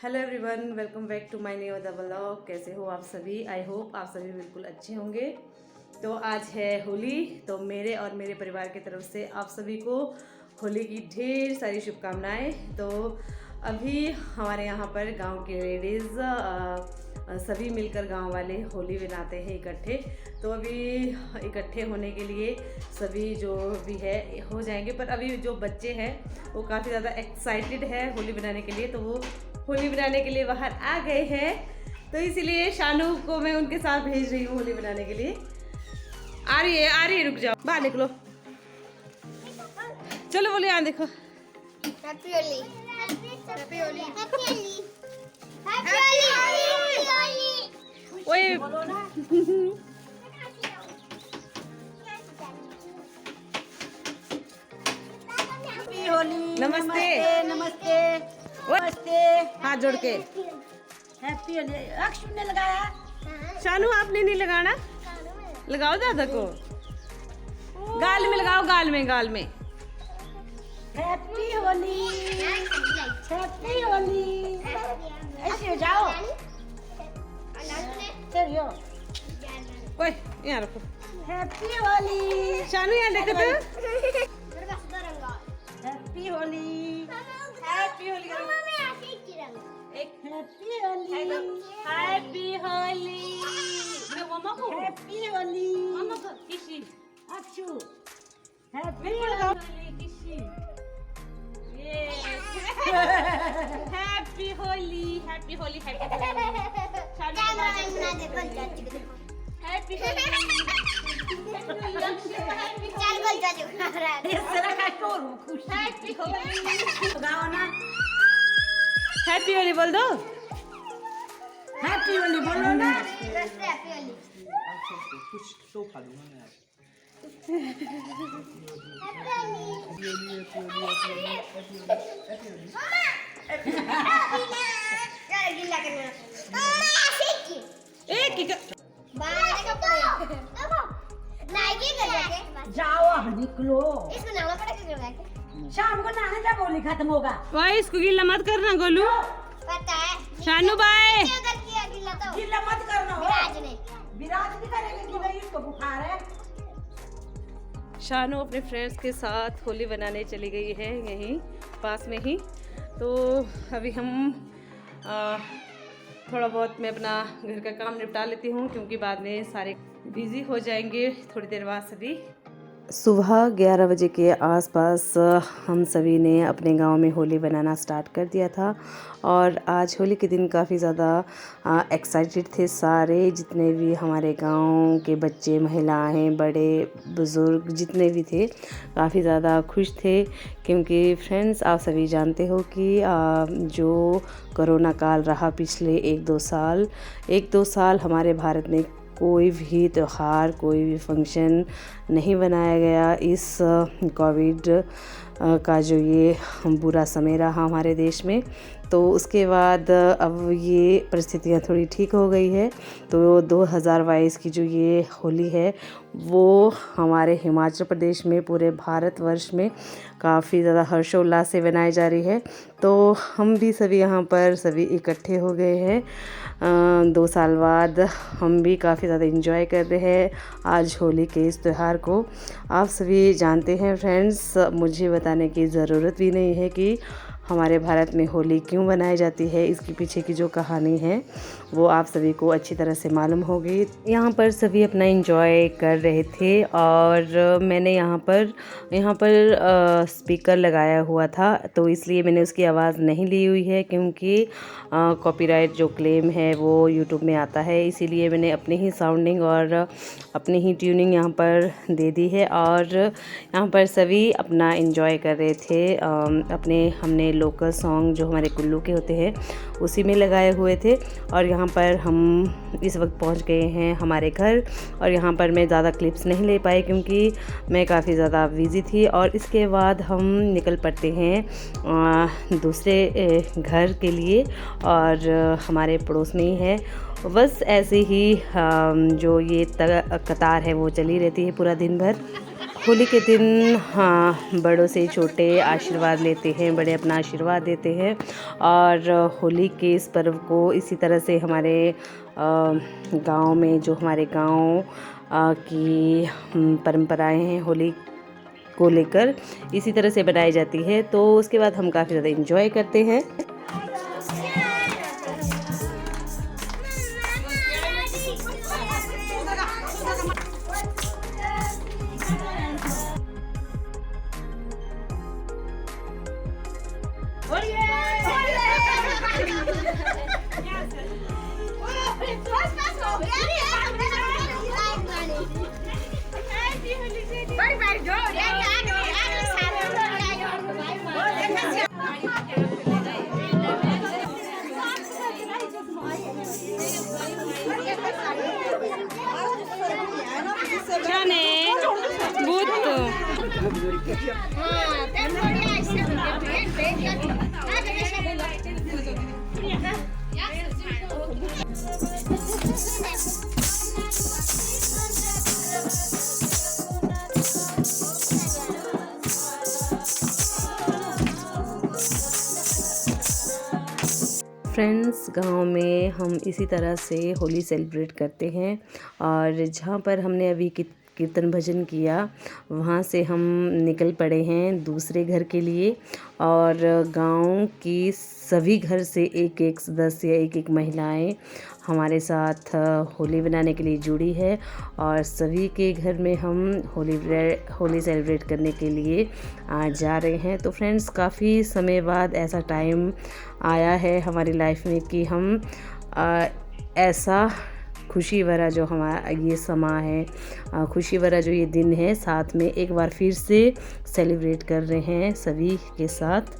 Hello everyone, welcome back to my new the vlog. कैसे हो आप सभी? आई होप आप सभी बिल्कुल अच्छे होंगे। तो आज है होली, तो मेरे और मेरे परिवार की तरफ से आप सभी को होली की ढेर सारी शुभकामनाएं। तो अभी हमारे यहाँ पर गांव की लेडीज़ सभी मिलकर गांव वाले होली मनाते हैं इकट्ठे। तो अभी इकट्ठे होने के लिए सभी जो भी है हो जाएंगे, पर अभी जो बच्चे हैं वो काफ़ी ज़्यादा एक्साइटेड है होली मनाने के लिए, तो वो होली बनाने के लिए बाहर आ गए हैं। तो इसीलिए शानू को मैं उनके साथ भेज रही हूँ होली बनाने के लिए। आ रही है, रुक जाओ, बाहर निकलो, चलो बोले यहाँ देखो। Happy Holi, happy Holi, happy Holi, happy Holi. ओए नमस्ते नमस्ते नमस्ते। हाथ जोड़ के। हैप्पी होली। अक्षु ने लगाया। शानू आपने नहीं लगाना, लगाओ दादा को, गाल में लगाओ, गाल में। Happy Holi, happy Holi. ऐसे हो जाओ। चलिए। ओए यहाँ रखो। हैप्पी होली। शानू यहाँ देखो तो। हैप्पी होली। हैप्पी होली एक हैप्पी होली। हैप्पी होली। मम्मा को हैप्पी होली। मम्मा को किसी अक्षु हैप्पी होली किसी। ये happy Holi, happy Holi, happy happy happy Holi बोल दो। हैप्पी होली बोलो ना। कुछ तो खा लूंगा मैं आज। एक ही जाओ अब निकलो। शाम को नहाने जब होली खत्म होगा। भाई इसको गिल्ला मत करना गोलू। पता है शानू भाई गिल्ला मत करना हो। विराज नहीं करेगा कि नहीं इसको बुखार है। शानू अपने फ्रेंड्स के साथ होली बनाने चली गई है यहीं पास में ही। तो अभी हम थोड़ा बहुत मैं अपना घर का काम निपटा लेती हूँ, क्योंकि बाद में सारे बिज़ी हो जाएंगे थोड़ी देर बाद सभी। सुबह 11 बजे के आसपास हम सभी ने अपने गांव में होली बनाना स्टार्ट कर दिया था। और आज होली के दिन काफ़ी ज़्यादा एक्साइटेड थे सारे, जितने भी हमारे गांव के बच्चे, महिलाएं, बड़े बुज़ुर्ग जितने भी थे, काफ़ी ज़्यादा खुश थे। क्योंकि फ्रेंड्स, आप सभी जानते हो कि जो कोरोना काल रहा पिछले 1-2 साल हमारे भारत में कोई भी त्यौहार, कोई भी फंक्शन नहीं बनाया गया। इस कोविड का जो ये बुरा समय रहा हमारे देश में, तो उसके बाद अब ये परिस्थितियाँ थोड़ी ठीक हो गई है। तो 2022 की जो ये होली है वो हमारे हिमाचल प्रदेश में, पूरे भारतवर्ष में काफ़ी ज़्यादा हर्षोल्लास से मनाई जा रही है। तो हम भी सभी यहाँ पर सभी इकट्ठे हो गए हैं। 2 साल बाद हम भी काफ़ी ज़्यादा एंजॉय कर रहे हैं आज होली के इस त्यौहार को। आप सभी जानते हैं फ्रेंड्स, मुझे बताने की ज़रूरत भी नहीं है कि हमारे भारत में होली क्यों मनाई जाती है। इसके पीछे की जो कहानी है वो आप सभी को अच्छी तरह से मालूम होगी। यहाँ पर सभी अपना एंजॉय कर रहे थे और मैंने यहाँ पर स्पीकर लगाया हुआ था, तो इसलिए मैंने उसकी आवाज़ नहीं ली हुई है, क्योंकि कॉपीराइट जो क्लेम है वो यूट्यूब में आता है। इसीलिए मैंने अपनी ही साउंडिंग और अपनी ही ट्यूनिंग यहाँ पर दे दी है। और यहाँ पर सभी अपना एंजॉय कर रहे थे। हमने लोकल सॉन्ग जो हमारे कुल्लू के होते हैं उसी में लगाए हुए थे। और यहाँ पर हम इस वक्त पहुँच गए हैं हमारे घर। और यहाँ पर मैं ज़्यादा क्लिप्स नहीं ले पाई, क्योंकि मैं काफ़ी ज़्यादा बिज़ी थी। और इसके बाद हम निकल पड़ते हैं दूसरे घर के लिए, और हमारे पड़ोस में ही है। बस ऐसे ही जो ये कतार है वो चली रहती है पूरा दिन भर। होली के दिन हाँ बड़ों से छोटे आशीर्वाद लेते हैं, बड़े अपना आशीर्वाद देते हैं। और होली के इस पर्व को इसी तरह से हमारे गांव में, जो हमारे गांव की परंपराएं हैं होली को लेकर, इसी तरह से बनाई जाती है। तो उसके बाद हम काफ़ी ज़्यादा इंजॉय करते हैं। फ्रेंड्स, गांव में हम इसी तरह से होली सेलिब्रेट करते हैं। और जहाँ पर हमने अभी कीर्तन भजन किया, वहाँ से हम निकल पड़े हैं दूसरे घर के लिए। और गांव की सभी घर से एक एक सदस्य, एक एक महिलाएं हमारे साथ होली बनाने के लिए जुड़ी है। और सभी के घर में हम होली सेलिब्रेट करने के लिए जा रहे हैं। तो फ्रेंड्स, काफ़ी समय बाद ऐसा टाइम आया है हमारी लाइफ में कि हम ऐसा खुशी भरा जो हमारा ये समा है, खुशी भरा जो ये दिन है, साथ में एक बार फिर से सेलिब्रेट कर रहे हैं सभी के साथ।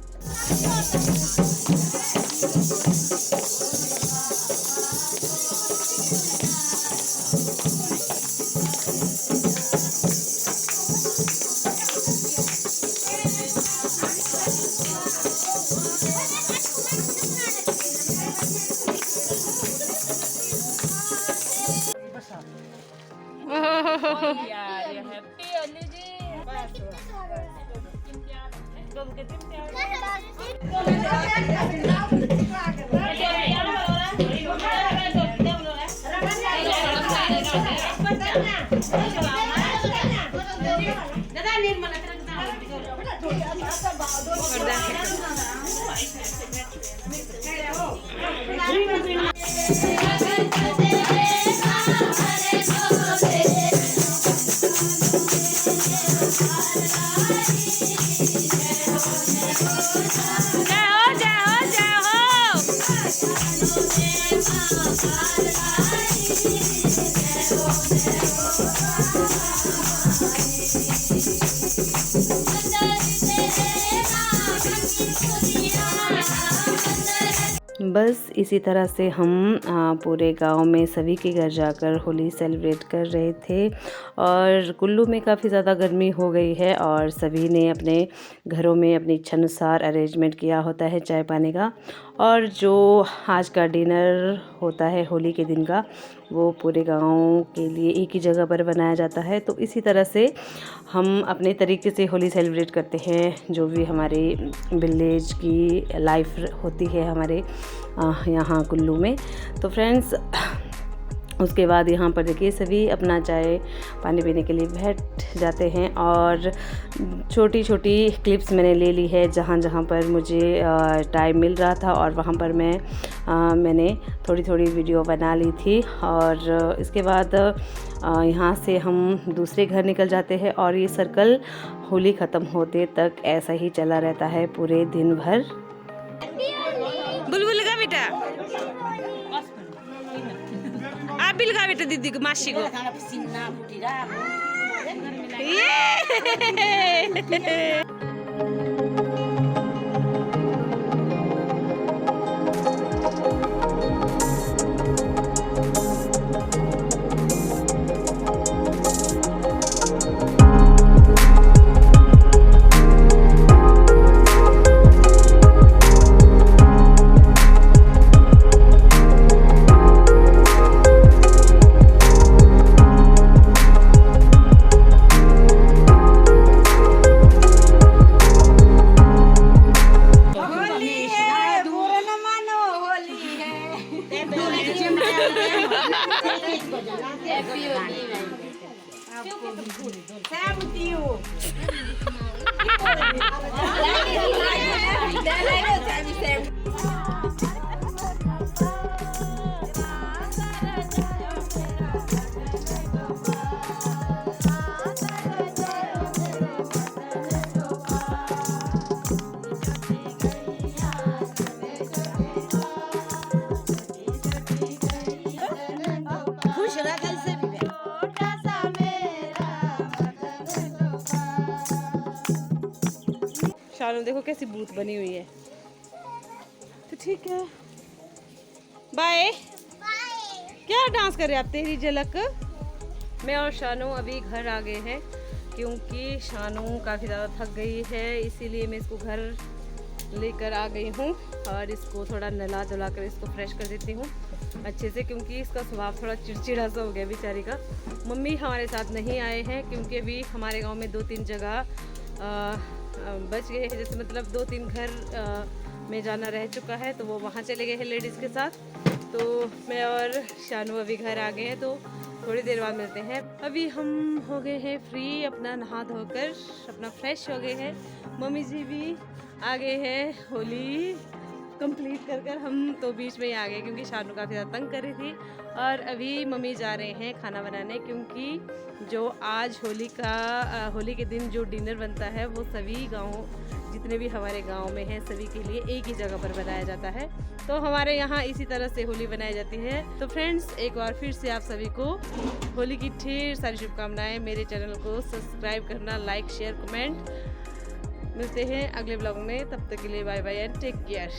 बस इसी तरह से हम पूरे गांव में सभी के घर जाकर होली सेलिब्रेट कर रहे थे। और कुल्लू में काफ़ी ज़्यादा गर्मी हो गई है और सभी ने अपने घरों में अपनी इच्छानुसार अरेंजमेंट किया होता है चाय पानी का। और जो आज का डिनर होता है होली के दिन का, वो पूरे गांव के लिए एक ही जगह पर बनाया जाता है। तो इसी तरह से हम अपने तरीके से होली सेलिब्रेट करते हैं, जो भी हमारे विलेज की लाइफ होती है हमारे यहाँ कुल्लू में। तो फ्रेंड्स, उसके बाद यहाँ पर देखिए सभी अपना चाय पानी पीने के लिए बैठ जाते हैं। और छोटी छोटी क्लिप्स मैंने ले ली है जहाँ जहाँ पर मुझे टाइम मिल रहा था, और वहाँ पर मैंने थोड़ी थोड़ी वीडियो बना ली थी। और इसके बाद यहाँ से हम दूसरे घर निकल जाते हैं और ये सर्कल होली ख़त्म होते तक ऐसा ही चला रहता है पूरे दिन भर। बुलबुल का बेटा, आप बिल का बेटा दीदी को मासी को खुश रह कैसे भी शानू देखो कैसी बूथ बनी हुई है। तो ठीक है, बाय। क्या डांस कर रहे हैं आप? तेरी झलक। मैं और शानू अभी घर आ गए हैं क्योंकि शानू काफ़ी ज़्यादा थक गई है, इसीलिए मैं इसको घर लेकर आ गई हूँ और इसको थोड़ा नहला धुला कर इसको फ्रेश कर देती हूँ अच्छे से, क्योंकि इसका स्वभाव थोड़ा चिड़चिड़ा सा हो गया बेचारी का। मम्मी हमारे साथ नहीं आए हैं क्योंकि अभी हमारे गांव में 2-3 जगह बच गए हैं, जैसे मतलब 2-3 घर में जाना रह चुका है, तो वो वहाँ चले गए हैं लेडीज़ के साथ। तो मैं और शानू अभी घर आ गए हैं, तो थोड़ी देर बाद मिलते हैं। अभी हम हो गए हैं फ्री, अपना नहा धोकर अपना फ्रेश हो गए हैं। मम्मी जी भी आ गए हैं होली कंप्लीट कर हम तो बीच में ही आ गए क्योंकि शानू काफ़ी ज़्यादा तंग कर रही थी। और अभी मम्मी जा रहे हैं खाना बनाने, क्योंकि जो आज होली के दिन जो डिनर बनता है वो सभी गाँव, जितने भी हमारे गांव में हैं, सभी के लिए एक ही जगह पर बनाया जाता है। तो हमारे यहाँ इसी तरह से होली बनाई जाती है। तो फ्रेंड्स, एक बार फिर से आप सभी को होली की ढेर सारी शुभकामनाएं। मेरे चैनल को सब्सक्राइब करना, लाइक, शेयर, कमेंट। मिलते हैं अगले ब्लॉग में, तब तक के लिए bye bye and take care.